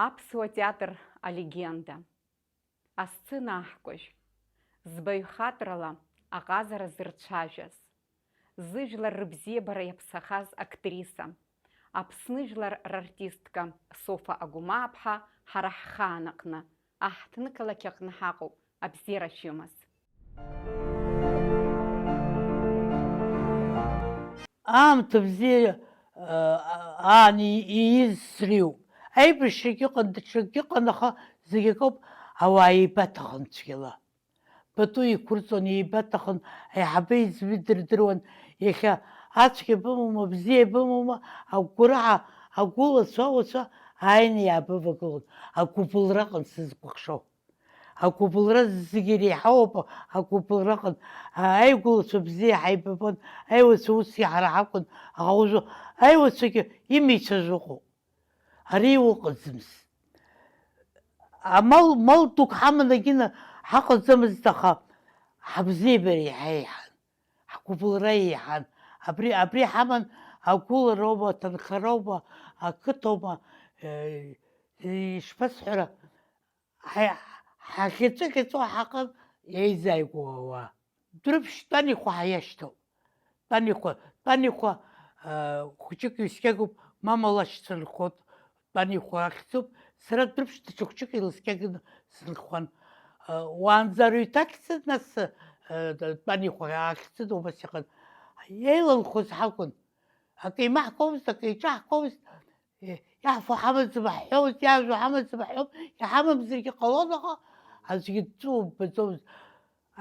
Аԥсуа театр алегенда. Асцена аҳкәажә. Збаҩхатрала аҟазара зырцәажәаз. Зыжәлар рыбзиабара иаԥсахаз актриса. Аԥсны жәлар рартистка Софа Агәмааԥҳа ҳара ҳхаан аҟны. Аҳҭнықалақь аҟны ҳаҟоуп. Абзиара шәымаз. Аамҭа бзиа аан ииз сриуп. Аибашьрагь ыҟан, даҽакгьы ыҟан, аха зегь акоуп, ауаа еибаҭахын цәгьала. Пату иқәырҵон, еибаҭахын, аиҳабы иӡбы дырдыруан. Иахьа ацәгьа бымоума, бзиа бымоума, агәгәараҳа, агәылацәа ааины иаабывагылон. Агәыблраҟан сызкәыхшоу. Агәыблра зегьы иреиҳауоуп, агәыблраҟан. Аигәылацәа бзиа ҳаибабон, аиуацәа усгьы ҳара ҳакәын, аха уажәы аиуацәагьы имицәажә ыҟоуп. Ари уҟаӡамыз. Амал дук ҳаманы агьына ҳаҟаӡамызт, аха ҳабзиабара еиҳан, ҳгәыблра еиҳан. Абри ҳаман агәылароума, аҭынхароума, ақыҭаума, ишԥасҳәара, ҳаӷьаҵәыӷьаҵәуа ҳаҟан, еизааигәоу ауаа. Дәрыԥшь тәанихәа ҳаиашьҭоуп. Тәанихәа хәыҷык ҩскьагоуп, мама лашьцәа нхот, тәанихәа ахьӡуп. Сара дәрыԥшь даҽа хәыҷык илыскьаганы сынхуан. Уаанӡа рыҩҭахьӡа, нас тәанихәа ахьӡын, убас иҟан. Еиланхоз ҳакәын. Акы имаҳкуамызт, акы иҿаҳкуамызт. Иаҳфо ҳамаӡам ҳҳәомызт, иаажәо ҳамаӡам ҳҳәом, иҳамамзаргьы ҟалон, аха аӡәгьы дҵәуабаӡомызт.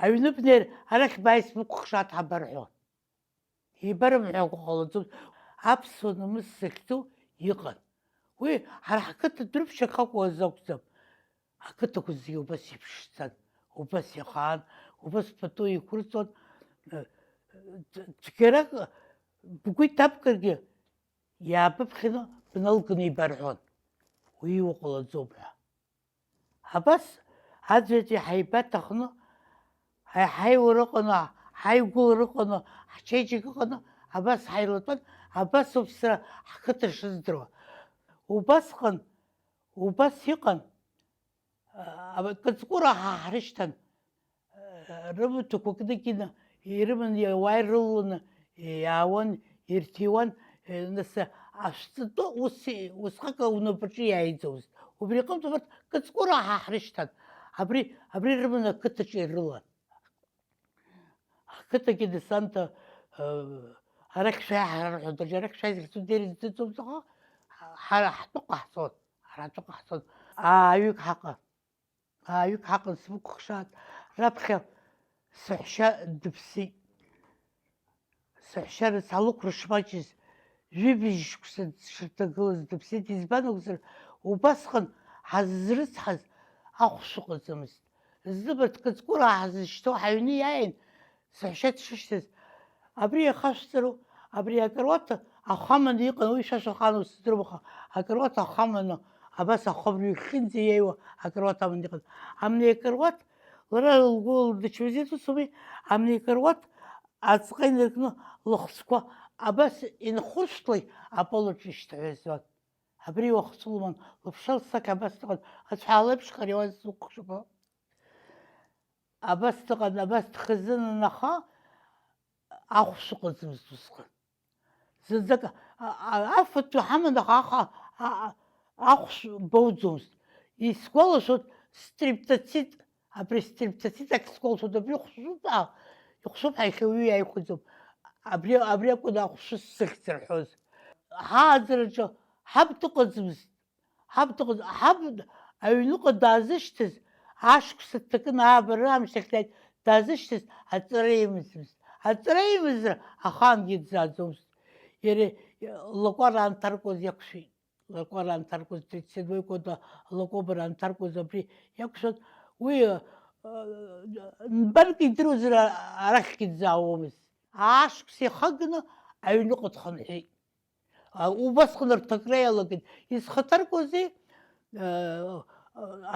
Аҩны бнеир, арахь бааи смыкәыхшаат ҳабар ҳәон. Ибарымҳәакәа ҟалаӡомызт. Аԥсуа намыс захьӡу иҟан. Уи ҳара ҳқыҭа дәрыԥшьак ҳакәуаз акәӡам. Ақыҭақәа зегьы убас иԥшӡан, убас иахаан, убас пату иқәырҵон. Цәгьарак бгәы иҭабкыргьы иаабыԥхьаны бналганы ибарҳәон. Уи иуҟалаӡом ҳәа. Абас аӡәаӡәи ҳаибаҭахны, ҳаиуара ыҟаны, ҳаигәылара ыҟаны, ҳчеиџьыка ыҟаны, абас ҳаилатәан, абасоуп сара ҳқыҭа шыздыруа. Убасҟан, убас иҟан, Кыҵкәыра ҳрышьҭан, рымаҭәақәа кны-кины ирыманы, ауаа ирылаланы иаауан, ирҭиуан, нас ашәҵатәы усҟак унапаҿы иааиӡомызт. Убри аҟнытә убарҭ Кыҵкәыра ҳрышьҭан. Абри рыманы ақыҭаҿы ирылан. Ақыҭагьы десанта арахь шәааҳ рҳәон, арахь шәааизахьцо дерез дыҵоумызт, аха ҳтәыҟа ҳцон, ҳара ҳтәыҟа ҳцон. Ааҩык ҳаҟан, смықәыхшаат. Раԥхьа саҳәшьа дыԥсит. Саҳәшьа алыӷәра шмаҷыз, жәибжь шықәса дшырҭагылаз дыԥсит. Избан акәзар, убасҟан ҳаззрыцҳаз ахәшә ыҟаӡамызт. Зныбарҭ Кыҵкәыра ҳазышьҭоу ҳаҩны иааин, саҳәшьа дшышьҭаз, абри иахашәҵару, абри акаруаҭ ахаманы иҟан, уи шәа шәахану сыздырам, аха акаруаҭ ахаманы, абас ахәамҩа ихьынӡа иеиуа акаруаҭ аманы иҟан. Амни акаруаҭ, лара лгәы дычмазаҩызоуми, амни акаруаҭ аҵҟа инаркны лыхцәқәа абас инхәышәтәлеи аполаҿы ишьҭаҳәазуан. Абри уахцәы лыман, лыԥша лсақь абас дыҟан, ацәҳаала еиԥш хариуаз зукәыхшоуп. Абас дыҟан, абас дхазынан, аха ахәшә ыҟаӡамызт усҟан. Зынӡак афатәы ҳаман, аха ахәшә бауӡомызт. Исгәалашәоит стриптоцит, абри стриптоцит ахь сгәалашәоит, абри ихәшәуп ҳа иахьа уаҩы иааихәаӡом. Абри акәын ахәшәы сзыхьӡырҳәоз. Ҳааӡараҿы ҳаб дыҟаӡамызт. Ҳаб аҩныҟа даазышьҭыз, ашықәса дҭакын, аабара амшьахь дааит, даазышьҭыз аҵара имазмызт. Аҵара имазар ахаангьы дзааӡомызт. Иара лакәара анҭаркуаз иақәшәеит. Лакәара анҭаркуаз 37 года лакәабара анҭаркуаз абри иақәшәан, уи нбарк идыруазар арахьгьы дзаауамызт. Ашықәс ихаганы аҩныҟа дхынҳәит. Убасҟан рҭакра иалагеит. Изхаҭаркуазеи,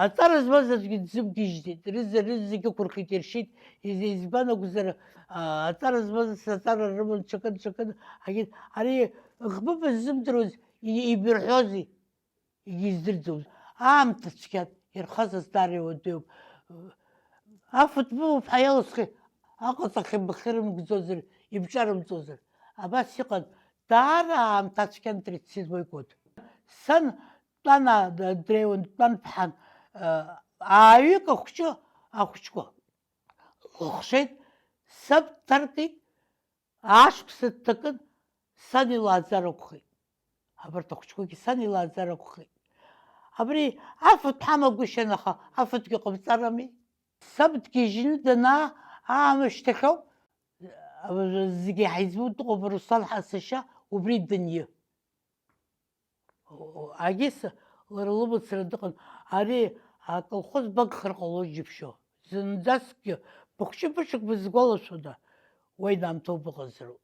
аҵара змаз аӡәгьы дзымгьежьӡеит. Рызегьы ықәырхит, иршьит. Избан акәзар, аҵара змаз аҵара рыман ҽакын. Ари ӷбыба ззымдыруаз ибирҳәозеи, егьиздырӡомызт. аамҭа цәгьан, ирхаз дара иуадаҩуп. Афатә ҳәа иалысхи, аҟаҵахь бахьырымгӡозар, ибҿарымҵозар. Абас иҟан, даара аамҭа цәгьан 37 год. Сан дтәан дреиуан, дтәан ԥҳан, ааҩык ахәыҷқәа лыхшеит, саб дҭаркит, ашықәса дҭакын, сан илааӡар акәхеит. Абарҭ ахәыҷқәагьы сан илааӡар акәхеит. Абри афатә ҳамагәышьан, аха афатәгьы ҟабҵарами. Саб дгьежьны данаа, аамышьҭахь ауп, зегьы ҳаиҵбу дыҟоуп Руслан сашьа, убри даниы. Агьыс лара лымацара дыҟан, ари аколхоз багхар ҟалоит џьыбшьо. Зынӡаскгьы быхәҷы-быҽак бызгәалашәода, уа инаамҭоуп ыҟазароуп.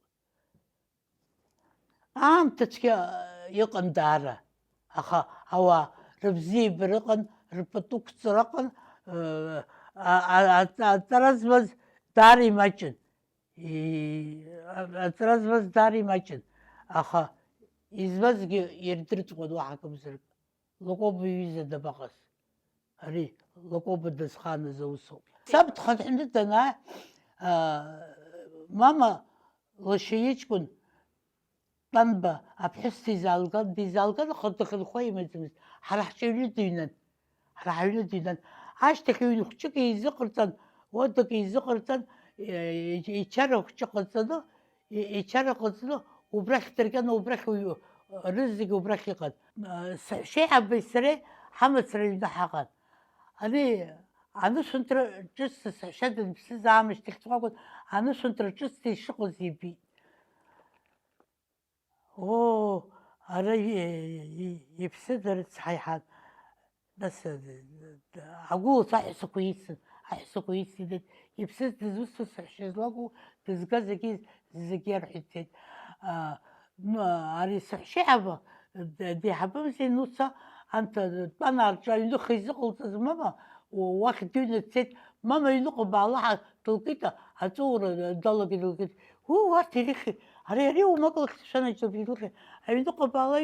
Аамҭа цәгьа иҟан даара, аха ауаа рыбзиабара ыҟан, рпату қәҵара ыҟан, аҵара змаз даара имаҷын. Аҵара змаз даара имаҷын, аха избазгьы ирдырҵуан уаҳа акымзарак. Лакоба иҩыза дабаҟаз. Ари Лакоба дазхааныз аусоуп. Саб дхынҳәны данаа, мама лашьа иҷкәын Тәанба аԥҳәыс дизаалган, аха дахынхәа имаӡамызт. Ҳара ҳҿаҩны дыҩнан. Ашьҭахь ҩны хәҷык еизыҟарҵан, уадак еизыҟарҵан, ичара хәҷы ҟаҵаны, убрахь дырган, убрахь рызегьы убрахь иҟан. Саҳәшьеиҳабеи сареи ҳамацара ҩны ҳаҟан. Ари анышәынҭра ҿыцны саҳәшьа даныԥсыз аамышьҭахь акәын, анышәынҭра ҿыцны ишыҟаз ибит. Ара иԥсыда рыцҳаиҳан. Нас агәылацәа аҳәсақәа ицын, иԥсыз дызусҭоу саҳәшьа злакәу, дызгаз зегьы арҳәеит. Ари саҳәшьеиҳаба деиҳабымзар Нуца, анҭ дтәан арҿы аҩныҟа изыҟалҵаз мама, уахь дыҩны дцеит. Мама аҩныҟа баалаҳа дылкит, аҵәуара далагеит. Арҭ ирыхьит, ари умак лыхьшәанаџьоуп ирыхьит. Аҩныҟа баала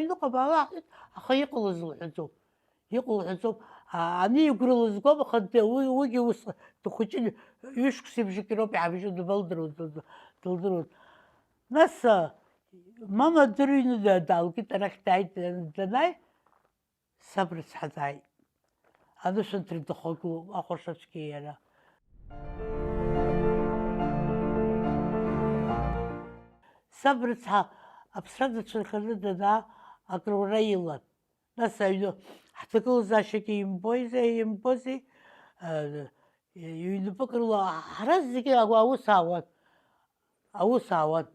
аҳәит, аха иҟалаз лҳәаӡом. Ани игәра лызгом, аха уигьы ус дхәыҷын, ҩышықәсеибжьык ироуп иҳабжьо, дылдыруан. Нас мама дырҩны даалгеит, арахь дааит, данааи, саб рыцҳа дааит. Анышәынҭра дыхагылоуп, ахәашацәгьа иара. Саб рыцҳа аԥсра дацәынханы данаа, акрура илан. Нас аҩны ҳҭагылазаашьагьы имбози, ҩнапык рыла ҳара зегьы аус аауан.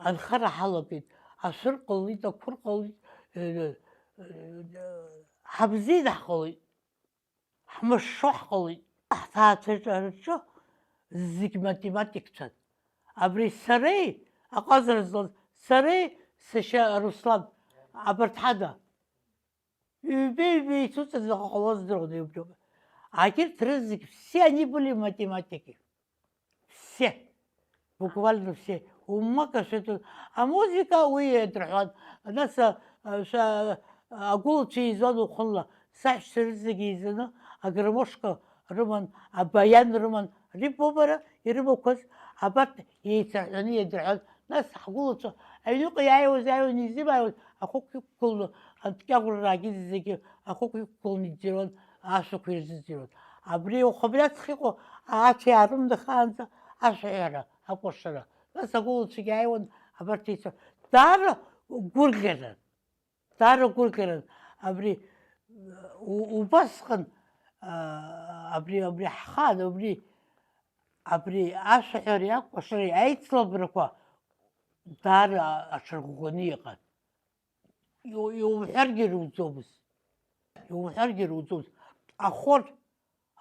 Анхара ҳалагеит, ашәыр ҟалит, ақәыр ҟалит, ҳабзианы ҳҟалит, ҳмышшо ҳҟалит. Ҳҭаацәаҿы зегь математикцәан. Абри сареи, аҟазара злаз, сареи сашьа Руслан, абарҭ ҳада. Ҩбеи ицуҵаз ҟалаз здыруан. Агьырҭ рызегь все они были математики. Все. Буквально все. Умака шәатәын. Амузика уи дырҳәуан. Нас агәылацәа еизуан уахынла. Саҳәшьцәа рызегьы еизаны, агромошка рыман, абаян рыман. Рибо бара ирымақәаз, абарҭ еицырҳәаны иадырҳәуан. Нас ҳгәылацәа аҩныҟа иааиуан, изимааиуан, ахәык иқәгыланы, анҭкьаӷәрараагьы зегьы ахәык иқәгыланы иӡырҩуан, ашәақәа ирзыӡырҩуан. Абри ухабраҵәҟьа иҟоу ацәа иаарымдахаанӡа ашәаҳәара, акәашара. Нас агәылацәагьы ааиуан, абарҭ еицырҳәуан. Даара гәырӷьаран. Абри убасҟан, абри ҳхаан, абри ашәаҳәареи акәашареи аицлабрақәа даара аҽарӷәӷәаны иҟан. Иумҳәаргьы руӡомызт.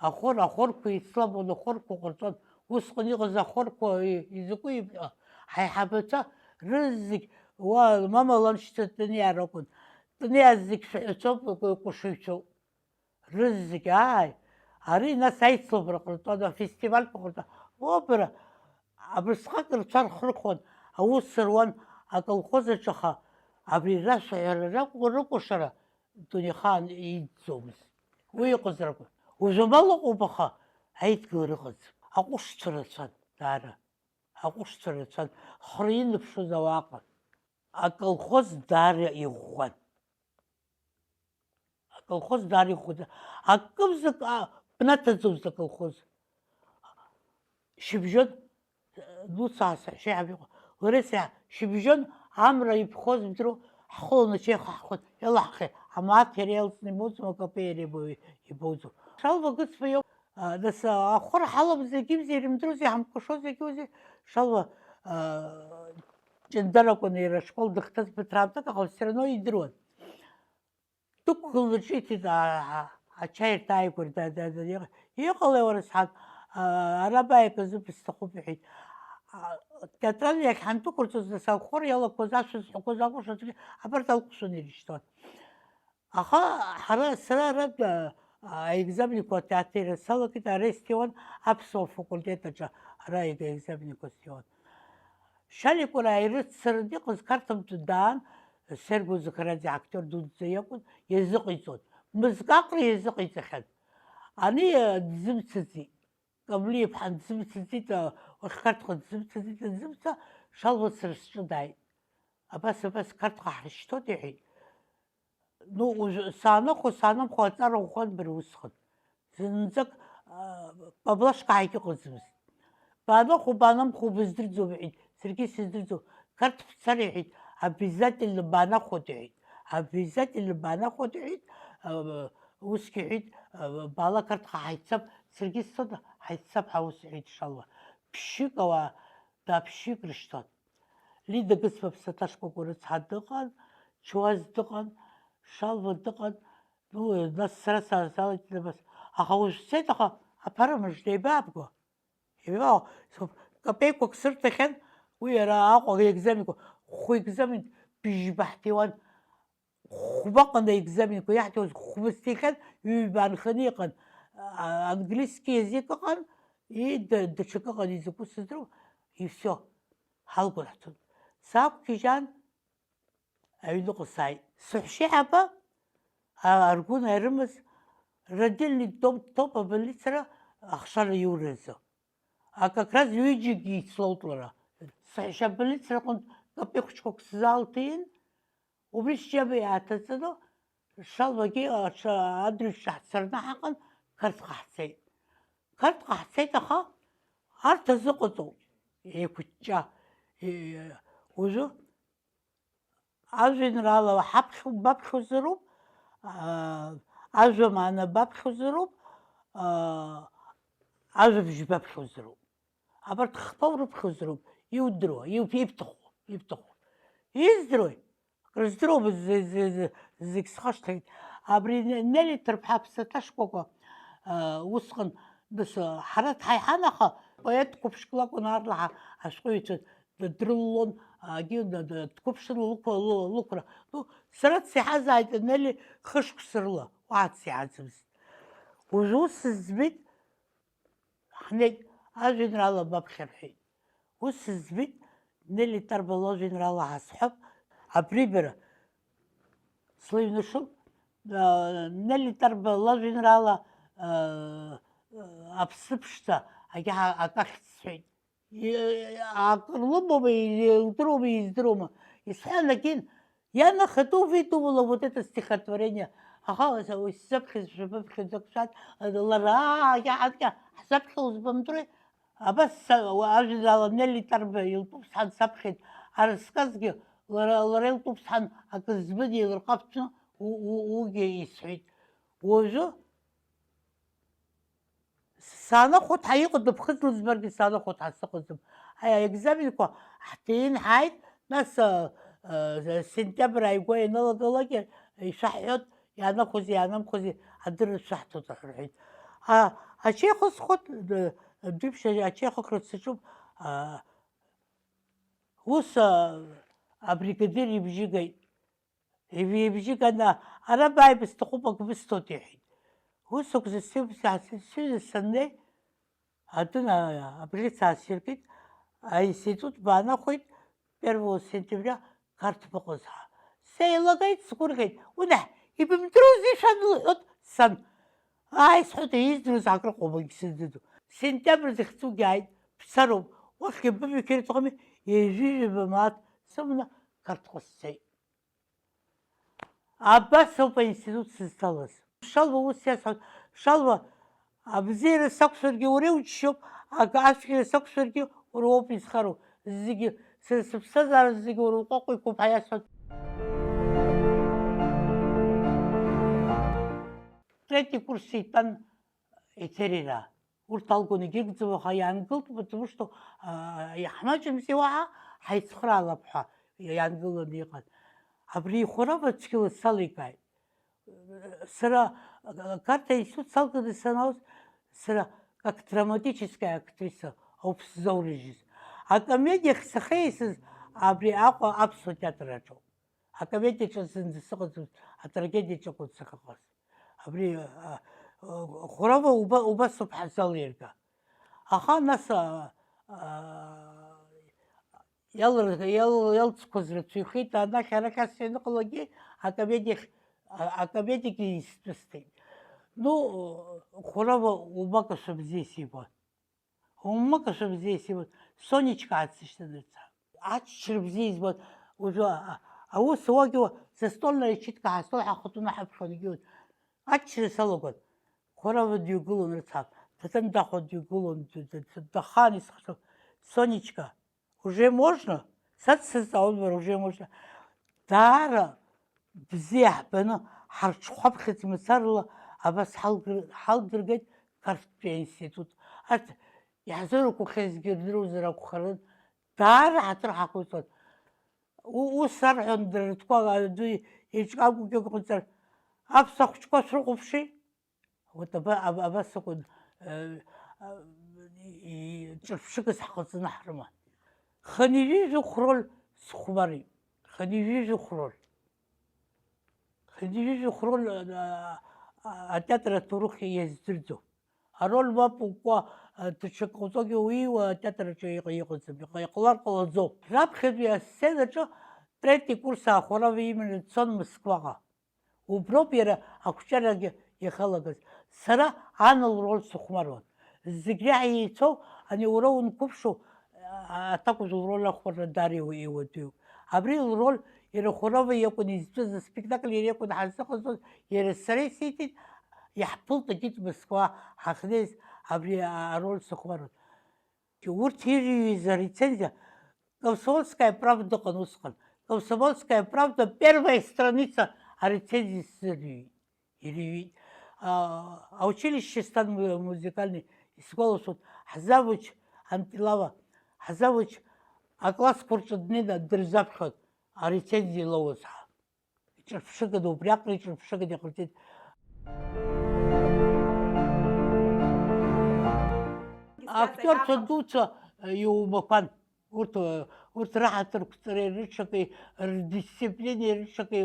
Ахәорқәа еицлабуан, ахәорқәа ҟарҵон. Усҟан иҟаз ахәорқәа изакәи ҳаиҳабацәа рызегь, мама ланшьца Таниаа ракәын. Таниаа зегь шәаҳәацәоуп, ҟәышыҩцәоуп. Рызегь, ари нас аицлабра ҟарҵон, афестивальқәа ҟарҵон. Бара, абысҟак рцәа рхырхуан, аус руан аколхоз аҿы, аха абри рашәаҳәара ракәшара Дунеихан иидӡомызт. Уи иҟазаргәа. Ужәымал ыҟоуп аха аидгылара ыҟаӡам. Аҟәышцәа рацәан, даара. Аҟәышцәа рацәан. Хра иныԥшыз ауаа ыҟан. Аколхоз даара иӷәӷәан. Аколхоз даара иӷәӷәан. Акымзак бнаҭаӡомызт аколхоз. Шьыбжьон, лара шьыбжьон амра иԥхоз бдыруа, ҳхыланы ачеиха илаҳхи, амаҭ иара иалҵны имоуӡом, акапеи иара ибоуӡом. Шалва Гыцба иоуп, нас ахәра ҳалам зегьымзи ирымдырузи, ҳамхәашо зегьузи, Шалва ҷандаракәын иара ашкол дахьҭаз ԥыҭраамҭак, аха все равно идыруан. Дықәгыланы ҿиҭит ачаирҭа ааигәара, иҟалеи уара сҳан, ара бааиказы бысҭахуп иҳәеит. Театрал иахь ҳандәықәырҵоз нас ахәра иалақәоз ашәа зҳәақәоз акәышаҿы абарҭ алҟәшаны ирышьҭуан. Аха сара ара аекзаменқәа атеатр салагеит, ара исҭиуан аԥсуа факультет аҿы, ара аекзаменқәа сҭиуан. Шьалик уара ирыццараны иҟаз Қарҭынтәи даан, Серго Захарадзе актиор дуӡӡа иакәын, иазыҟаиҵон. Мызкаҟра иазыҟаиҵахьан. Ани дзымцаӡеит. Камлиԥҳа дзымцаӡеит, Қарҭҟа дзымца, Шалва сара сҿы дааит. Абас Қарҭҟа ҳрышьҭоит иҳәеит. Саанымхо аҵара ӷәӷәан бара усҟан. Зынӡак Паблашка ҳагьыҟаӡамызт. Баанымхо быздырӡом иҳәеит. Саргьы сыздырӡом. Қарҭ бцар иҳәеит. Обязательно баанахәоит иҳәеит. Обязательно баанахәоит иҳәеит. Усгьы иҳәеит, баала Қарҭҟа ҳаиццап, саргьы сцон, ҳаиццап ҳәа ус иҳәеит Шалва. Ԥшьшьык ауаа даԥшьшьык рышьҭуан. Лида Гыцба ԥсаҭашкәак рыцҳа дыҟан, Чуаз дыҟан, Шалва дыҟан, нас сара салагеит абас. Аха уажә сцеит, аха аԥара мыжда еибаабго. Капеиқәак сырҭахьан, уи иара Аҟәа аекзаменқәа, хәы екзамен бжьба ҳҭиуан. Хәбаҟан аекзаменқәа иаҳҭиуаз хәба сҭихьан, ҩба нханы иҟан. Английский язик ыҟан, даҽак ыҟан, изакәу сыздыруам, и все, ҳалгәарҳҭон. Саақәгьежьаан, аҩныҟа сааит. Саҳәшьеиҳаба аргәына ирымаз родильный топ аболицара ахшара иуразы. Как раз ҩыџьагьы ицлоут лара. Саҳәшьа аболицара аҟнытә капеихәыҷқәак сзаалҭиин, убри сџьаба иааҭаҵаны, Шалвагьы адырҩаҽны ҳцараны ҳаҟан, Қарҭҟа ҳцеит. Қарҭҟа ҳцеит, аха арҭ азыҟаҵоуп, еиқәыҷҷа. Уажәы ажәеинраала баԥхьозароуп, ажәамаана баԥхьозароуп, ажәабжь баԥхьозароуп. Абарҭ хԥа урыԥхьозароуп, иудыруа, ибҭаху. Издыруеи? Крыздыруам зегь схашҭит. Абри Нели ҭырԥҳа ԥсаҭашкәакәа усҟан ҳара дҳаиҳан, аха поет қәыԥшк лакәын аарла ашәҟәыҩҩцәа дрыллон, дқәыԥшын лықәра. Сара дсиҳазааит Нели хышықәса рыла, уаҳа дсиҳаӡамызт. Уажәы ус сызбеит, ҳнеит, ажәеинраала баԥхьа рҳәеит. Ус сызбеит, Нели Тарба лажәеинраала ҳасҳәап, абри бара слыҩнашыл, Нели Тарба лажәеинраала аԥсыԥшӡа акахьц сҳәеит. Лымоума, илдыруоума, издыруоума. Исҳәан агьин, я на ходу выдумала вот это стихотворение. Аха сзаԥхьаз лара ҳзаԥхьа узбамдыруеи. Абас ажәеинраала Нели Тарба илтәуп сҳан саԥхьеит. Аразҟазгьы лара илтәуп сҳан акы збын еилырҟаԥҵәны уигьы исҳәеит. Уажәы саанахәоит ҳаиҟоу, ԥхыӡ лыӡбаргьы саанахәоит ҳасыҟаӡам. Аекзаменқәа ҳҭиин ҳааит, нас сентиабр ааигәа ианылагалак ишәаҳҳәот, иаанахәози иаанамхози адырра шәаҳҭоит рҳәеит. Ачеихо схот, Дыԥшь ачеихокра дсаҿуп, ус абригадир ибжьы геит. Ибжьы ганы, ара бааи бысҭахуп, ак бысҭоит иҳәеит. Ус акәзы сҩыза саннеи, адәы абӷьыц аасиркит, аинститут баанахәеит 1 сентиабря Қарҭ быҟазҳа. Сеилагеит, сгәырӷьеит. Унеҳ, ибымдырузи шанлыҳот сан. Сҳәоит издыруаз акрыҟоуп егьсыздыруам. Сентиабр захьӡугьы ааит, бцароуп, уахьгьы бымҩақьырҭҟами, еижәижәаба мааҭ сыманы Қарҭҟа сцеит. Абас ауп аинститут сызҭалаз. Шалва ус иасҳәоит, Шалва, абзиара сақәшәаргьы уара иуччоуп, ацәгьара сақәшәаргьы уара уоуп изхароу. Зегьы сара сыԥсҭазаара зегьы уара уҟәаҟәа иқәуп ҳәа иасҳәоит. Третий курс итәан еҭерираа. Урҭ алгон егьыргӡам, аха иаангылт, потому что иаҳмаҷымзи уаҳа ҳаицхраалап ҳәа иаангыланы иҟан. Абри ихәарава цәгьала саликааит. Сара Қарҭ аинститут салганы санаус, сара как драматическая актриса ауп сзаурыжьыз. Акомедиахь сахьеисыз абри Аҟәа аԥсуа театр аҿоуп. Акомедиаҿы зынӡа сыҟаӡамызт, атрагедиаҿы акәын сахьыҟаз. Абри Хәарава убас ауп ҳзалирга. Аха нас иалҵқәаз рацәаҩхеит, анахь арахь ас ианыҟалагьы акомедиагьы исҭәысҭеит. Ну, Хәарава умакашәа бзиа сибон. Умакашәа бзиа сибон. Соничка ацышьҭадырца. Аччара бзиа избон. Уажәы аус ауагьы застольная читка ҳастол ҳахәҭаны ҳаԥхьон егьиуан. Аччара салагон. Хәарава дҩагылон рыцҳа. Татан дахәа дҩагылон, дахаан исхашәон. Соничка, уже можно? Сацсызҵаауан бара, уже можно. Даара бзиа ҳбаны ҳарҽхәаԥхьыӡ мацарала абас ҳалдыргеит Қарҭтәи аинститут. Арҭ иаҳзырқәахьазгьы рдыруазар акәхарын. Даара ҳаҭыр ҳақәиҵон. Ус арҳәон дара ртәқәа аӡәы еиҿкаагәгьы ыҟамҵар, аԥсуа хәыҷқәа шәрыхәаԥши. Абас акәын ҿырԥшыгас ҳҟаҵаны ҳрыман. Хынҩыжәи хәроль схәмарит. Хынҩыжәи хәроль. Хынҩыжәи хәроль атеатр аҭоурых иаздырӡом. Ароль мап укәа даҽак ҟауҵогьы уиуа атеатр аҿы иҟаӡам, иҟалар ҟалаӡом. Раԥхьатәи асценаҿы третий курс Хәарава иманы дцон Москваҟа. Уброуп иара ақәҷарагьы иахалагаз. Сара Ана лроль сыхәмаруан. Зегь реиҳа еицәоу, ани уара унқәыԥшу аҭакәажә лроль ахәмарра даара иуадаҩуп. Абри лроль иара Хәарава иакәын изтәыз, аспектакль иара иакәын ҳазыҟаҵоз, иара сара исиҭеит, иаҳԥылт егьит Москва ҳахьнеиз абри ароль сыхәмаруан. Урҭ ирыҩыз арецензиа Комсомольская правда ыҟан усҟан. Комсомольская правда первая страница арецензиа сзырҩит. Училище стан музыкальный исгәалашәоит, ҳзавуч Антилава, ҳзавуч аклассқәа рҿы днеины дырзаԥхьон арецензиа лоуаз ҳәа. Иҿырԥшыганы, убри аҟара иҿырԥшыганы иҟарҵеит. Актерцәа дуцәа иумақәан. Урҭ раҳаҭырқәҵареи, рыҽакеи, рдисциплинеи, рыҽакеи,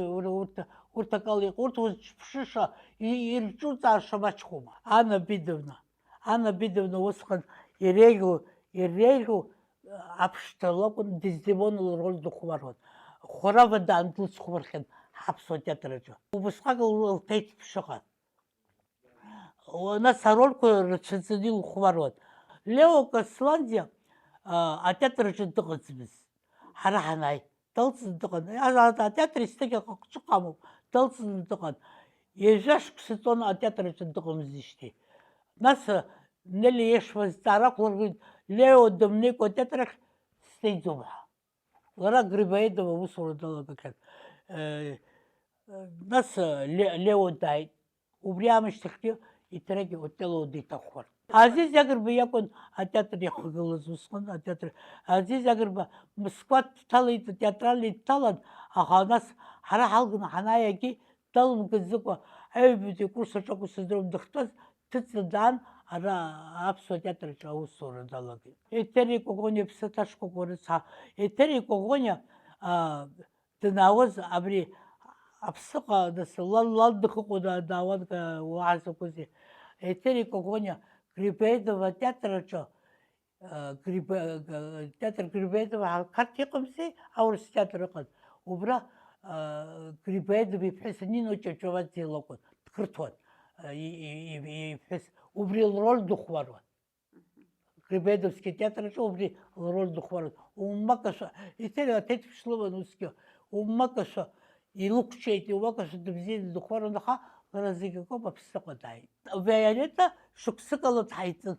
урҭ акала иҟоу. Урҭ узҿԥшыша, ирҿуҵааша маҷхоума. Ана Бидовна усҟан иреиӷьу аԥшҭа лакәын, Дездемона лроль дыхәмаруан. Хәарава даан длыцхәмархьан ҳаԥсуа театр аҿы. Убасҟак лҭеит ԥшыҟа. Нас арольқәа рацәаӡаны илхәмаруан. Лео Касландиа атеатр аҿы дыҟаӡамызт. Ҳара ҳанааи, дылҵны дыҟан. Атеатр еснагь аҟҿы ҟамоуп, дылҵны дыҟан. Ҩажәа шықәса ҵуан атеатр аҿы дыҟамызижьҭеи. Нас Нели Ешева зҵаара ақәлыргеит, Лео дымнеикәа атеатр ахь снеиӡом ҳәа. Лара Грибоедова аусура далагахьан. Нас Лео дааит. Убри аамышьҭахьгьы иҭарагьы Отелло деиҭахәхәарт. Азиз Агрба иакәын атеатр иахагылаз усҟан. Азиз Агрба Москва дҭалеит, театральный дҭалан, аха нас ҳара ҳалганы ҳанааиагьы далымгаӡакәа аҩбатәи акурс аҿы акәын сыздыруам, дахьтәаз дҭыҵны даан, ара аԥсуа театр аҿы аусура далагеит. Етери Коӷониа ԥсаҭашкәакәа рыцҳа. Етери Коӷониа данаауаз абри аԥсыҟа лан дахыҟоу даауан уаҳа закәызеи. Етери Коӷониа Грибоедова театр аҿы, театр Грибоедова Қарҭ иҟамзи, аурыс театр ыҟан. Убра Грибоедов иԥҳәыс Нино Ҷавҷаваӡе лакәын, дқырҭуан, иԥҳәыс, убри лроль дыхәмаруан. Грибоедовски театраҿы убри лроль дыхәмаруан. Умакашәа, аҭеҭ шлыман усгьы, умакашәа илықәчеит, умакашәа дыбзианы дыхәмаруан, аха лара зегьы акоуп, Аԥсныҟа дааит. Виолетта шықәсыкала дҳаиҵын.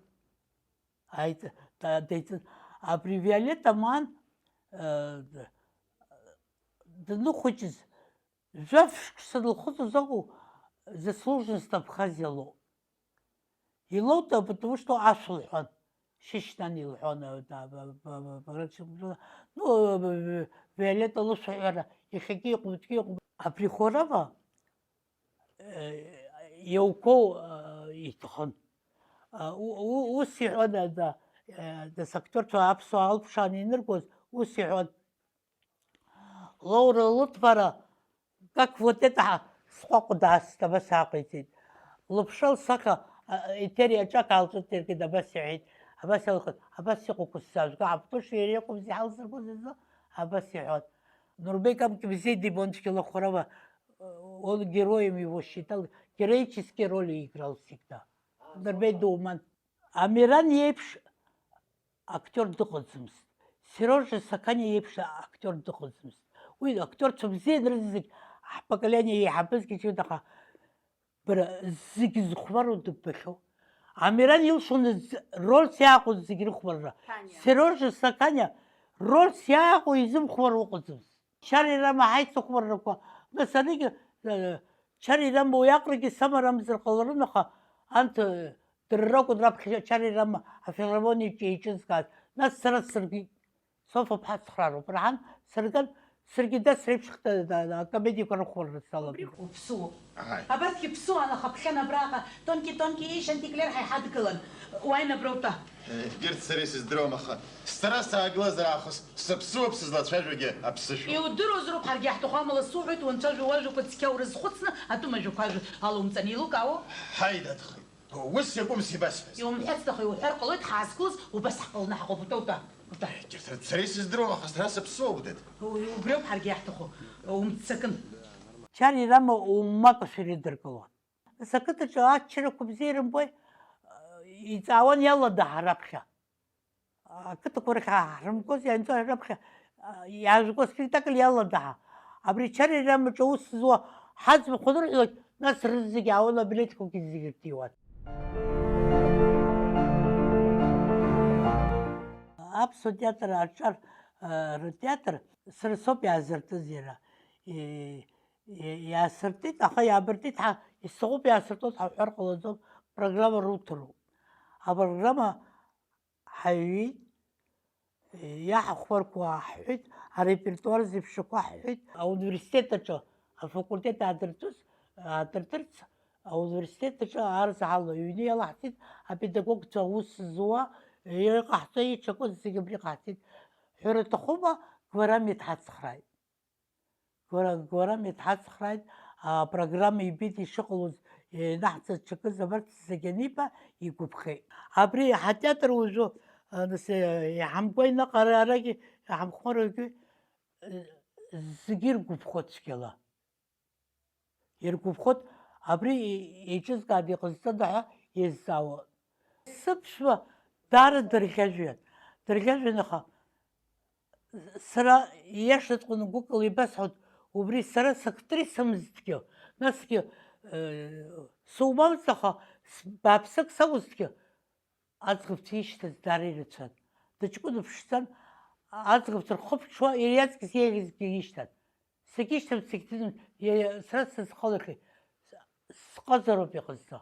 Деиҵын. Абри Виолетта маан даныхәыҷыз жәаф-шықәса санылхыҵыз акәу, заслуженность Абхазиа лоуп. Илоуп, потому что ашә лҳәон. Шьышьнан илҳәон. Ну, Виолетта лышәаҳәара иахьагьы иҟоуп, уаҵәгьы иҟоуп. Абри Хорова иауқәоу иҭахын. Ус иҳәон, нас актиорцәа аԥсуаа алԥшаан иныргоз, ус иҳәон. Лаура лыҭбара, как вот это сҟәаҟә даасит, абас ааҟаиҵеит. Лыԥша лсахьа еҭери аҿак аалҿыҵиркит, абас иҳәеит. Абас иалхит, абас иҟоуп сзаажәго, аԥтыши иареи иҟоуп иҳалзыргоз азы, абас иҳәон. Нурбек Амкебзей Дибончкила Хорова, он героем его считал, героические роли играл всегда. Нурбек Думан. Амиран еиԥш актиор дыҟаӡамызт. Серожа Сакани еиԥш актиор дыҟаӡамызт. Уи актерцәа бзианы рызегь ҳпоколение еиҳабызгьы џьоуд, аха бара зегьы зыхәмаруа дыббахьоу. Амиран илшон рольс иааҟоз зегьы рыхәмарра. Серожа Саканиа рольс иааҟоу изымхәмаруа ыҟаӡамызт. Чарирама ҳаицыхәмаррақәа, нас аригьы Чарирама уиаҟарагьы самарамзар ҟаларын, аха анҭ дара ракәын раԥхьа Чарирама афилармониаҿы еиҿызкааз. Нас сара сыргеит. Софа-ԥҳа цхраароуп раҳан, сырган, саргьы дас реиԥшхта акомедиақәа рыхәмарра салагеит. Уԥсуоуп. Абасгьы ԥсуан, аха ԥхьан абраҟа тонки еишьантиклер ҳаиҳадгылан. Уааин аброута. Егьырҭ сара исыздыруам, аха сара саагылазар аахыс сыԥсуоуп сызлацәажәогьы аԥсышәоуп. Иудыруазароуп ҳаргьы ҳҭахәамала суҳәоит, уанцәажәо уажәақәа цқьа урызхәыцны атәымажәақәа ажәа алоумҵан илукаауоу. Ҳаи, дадхеит. Ус иакәым сибасҳәаз. Иумҳәацт, аха иуҳәар ҟалоит ҳаазқәылаз, убас ҳҟалны ҳаҟоуп, ута. Егьырҭ сара исыздыруам, аха сара сыԥсуоуп, дад. Убриоуп ҳаргьы иаҳҭаху. Умццакын. Чарирама умакашәа идыркылон. Нас ақыҭаҿы аччарақәа бзиа ирымбои, иҵаауан иалада раԥхьа. Ақыҭақәа рахь ҳрымгоз, ианҵәа раԥхьа иаажәго спектакль иалада. Абри Чарирамаҿы ус зуа ҳаӡбахә анырҳәалак, нас рызегьы аауан, абилеҭқәагьы зегьы рҭиуан. Аԥсуа театр аҿар ртеатр сара соуп иаазыртыз иара. Иаасыртит, аха иаабыртит, исҭахуп иаасыртоз ҳаҳәар ҟалаӡом, программа руҭароуп. Апрограмма ҳаҩит, иаҳхәмарқәа ҳҳәит, арепертуар зеиԥшрақәа ҳҳәит. Ауниверситет аҿы, афакультет аадыртырц, ауниверситет аҿы арзаҳала аҩны иалаҳҵеит, апедагогцәа аус зуа, иҟаҳҵо иҽакыз зегьы абри ҟаҳҵеит. Ҳәара аҭахума, Гәарами дҳацхрааит. Гәарами дҳацхрааит, апрограмма ибеит ишыҟалоз, инаҳҵаз ҽакыз абарҭ зегьы аниба, игәаԥхеит. Абри ҳатеатр уажәы иҳамгәа инаҟара арагьы, иҳамхәмарагьы зегьы иргәаԥхоит цәгьала. Иргәаԥхоит, абри еиҿызкаан иҟазҵада ҳәа иазҵаауан. Сыԥшәма даара дырӷьажәҩан. Дырӷьажәҩан, аха сара ииашаҵәҟьаны гәыкала ибасҳәоит, убри сара сактрисамызҭгьы, насгьы сумамызт, аха бааԥсык сакәызҭгьы, аӡӷабцәа ишьҭаз даара ирацәан. Дыҷкәына ԥшӡан, аӡӷабцәа рхы-ԥҽуа иара иаҵкыс иеиӷьызгьы ишьҭан. Сагьишьҭам, сагьҭыӡым, сара сызхалахьеит, сҟазароуп иҟазҵо.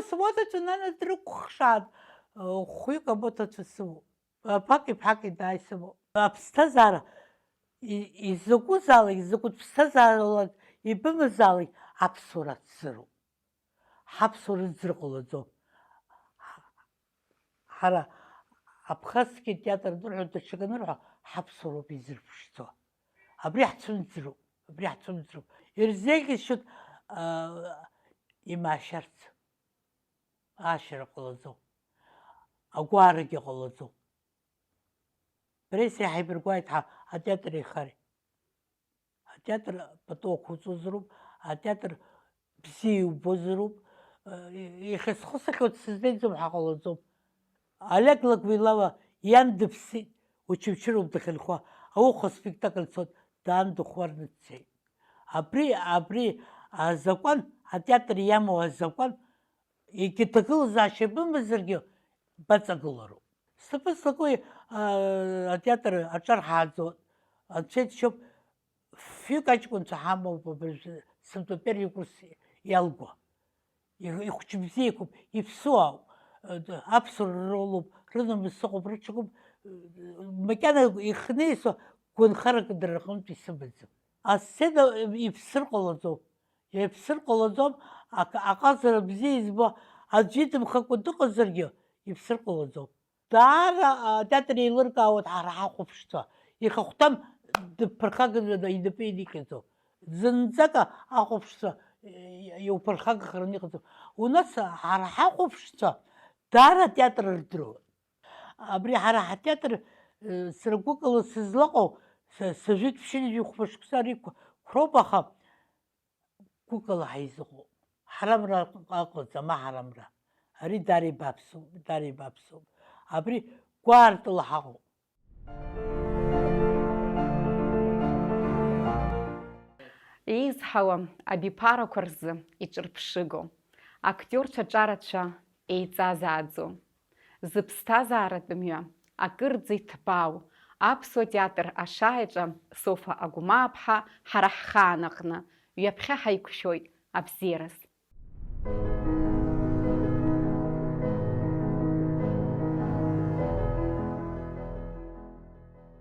Сымоҭацәа нана дрықәхшаан, хәҩык амоҭацәа сымоуп. Ԥаки ԥҳаки даа исымоуп. Аԥсҭазаара изакәызаалак, закәытә ԥсҭазааралак ибымазаалак аԥсуара ацзыруп. Ҳаԥсуара дзырҟалаӡом. Ҳара Абхазские театр нырҳәо, даҽакы нырҳәо, ҳаԥсуароуп изырԥшӡо. Абри ҳцәымӡроуп, абри ҳцәымӡроуп. Ирзеиӷьасшьоит имаашьарц. Аашьара ҟалаӡом. Агәаарагьы ҟалаӡом. Бареи сареи ҳаибаргәааит атеатр еихари. атеатр пату ақуҵозароуп, атеатр бзиа иубозароуп, ихьысхысахьоу дсыздеиӡом ҳәа ҟалаӡом. Олег Лаквилава иан дыԥсит, учымчыроуп дахьынхо, ауха спектакль цот, даан дыхәмарны дцеит. Абри азакәан, атеатр иамоу азакәан, егьҭагылазаашьа бымазаргьы баҵагылароуп. Снапы злаку атеатр аҿарҳааӡоит, анцәа иџьшьоуп, фҩык аҷкәынцәа ҳамоуп сынтәа первый курс иалго. Ихәыҷ бзиақәоуп, иԥсуа ауп, аԥсуара ролуп, рынамыс ыҟоуп, рыҽыҟоуп, макьана ихнеисо гәынхарак дара рҟынтә исымаӡам. Асцена иԥсыр ҟалаӡом, аҟазара бзиа избо, аӡәы идымхакәа дыҟазаргьы иԥсыр ҟалаӡом. Даара атеатр еилыркаауеит ҳара ҳахәаԥшцәа, ихахәҭам дыԥырхаганы инапы иникҟьаӡом. Зынӡак ахәаԥшцәа иуԥырхагахараны иҟаӡом. У нас ҳара ҳахәаԥшцәа даара атеатр рдыруеит. Абри ҳара ҳатеатр сара гәыкала сызлаҟоу, сажәит ԥшьынжәи хәба-шықәса ари қәроуп, аха гәыкала ҳаизыҟоуп. Ҳарамра ыҟаӡам, аҳарамра. Ари даара ибаԥсуп. Абри гәаартыла ҳаҟоуп. Еизҳауа абиԥарақәа рзы иҿырԥшыго, актиорцәа ҿарацәа еиҵазааӡо, зыԥсҭазааратә мҩа акырӡа иҭбаау аԥсуа театр ашааиҿа Софа Агәмааԥҳа ҳара ҳхаан аҟны ҩаԥхьа ҳаиқәшәоит абзиараз.